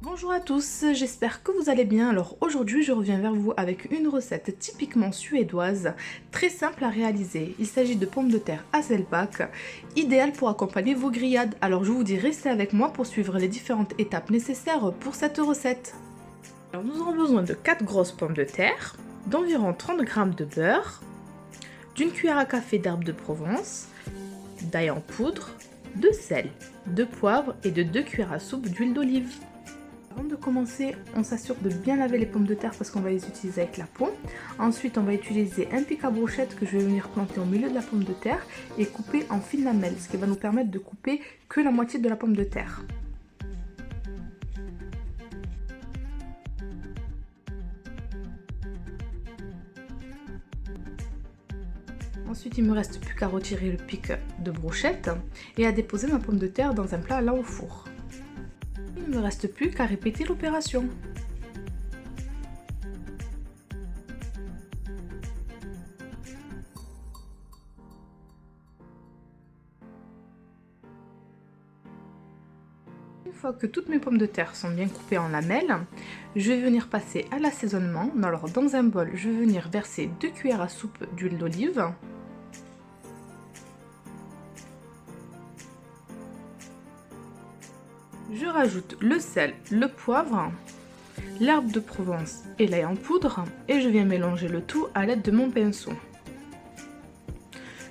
Bonjour à tous, j'espère que vous allez bien. Alors aujourd'hui je reviens vers vous avec une recette typiquement suédoise, très simple à réaliser. Il s'agit de pommes de terre Hasselback, idéal pour accompagner vos grillades. Alors je vous dis restez avec moi pour suivre les différentes étapes nécessaires pour cette recette. Alors nous aurons besoin de 4 grosses pommes de terre, d'environ 30 g de beurre, d'une cuillère à café d'herbe de Provence, d'ail en poudre, de sel, de poivre et de 2 cuillères à soupe d'huile d'olive. Avant de commencer, on s'assure de bien laver les pommes de terre parce qu'on va les utiliser avec la peau. Ensuite, on va utiliser un pic à brochette que je vais venir planter au milieu de la pomme de terre et couper en fines lamelles, ce qui va nous permettre de couper que la moitié de la pomme de terre. Ensuite, il ne me reste plus qu'à retirer le pic de brochette et à déposer ma pomme de terre dans un plat à au four. Il ne me reste plus qu'à répéter l'opération. Une fois que toutes mes pommes de terre sont bien coupées en lamelles, je vais venir passer à l'assaisonnement. Alors dans un bol, je vais venir verser 2 cuillères à soupe d'huile d'olive. Je rajoute le sel, le poivre, l'herbe de Provence et l'ail en poudre et je viens mélanger le tout à l'aide de mon pinceau.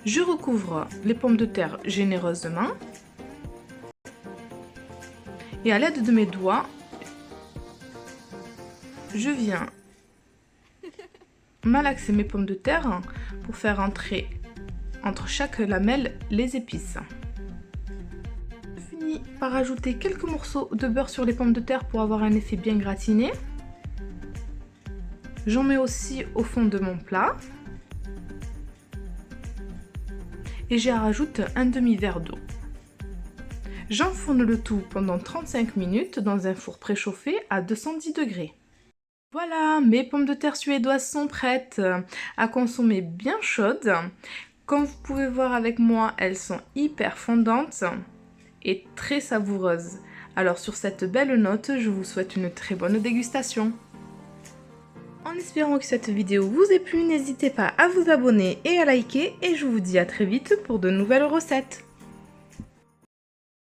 Je recouvre les pommes de terre généreusement et à l'aide de mes doigts, je viens malaxer mes pommes de terre pour faire entrer entre chaque lamelle les épices. Je finis par ajouter quelques morceaux de beurre sur les pommes de terre pour avoir un effet bien gratiné. J'en mets aussi au fond de mon plat. Et j'y rajoute un demi-verre d'eau. J'enfourne le tout pendant 35 minutes dans un four préchauffé à 210 degrés. Voilà, mes pommes de terre suédoises sont prêtes à consommer bien chaudes. Comme vous pouvez voir avec moi, elles sont hyper fondantes et très savoureuses. Alors sur cette belle note, je vous souhaite une très bonne dégustation. En espérant que cette vidéo vous ait plu, n'hésitez pas à vous abonner et à liker et je vous dis à très vite pour de nouvelles recettes.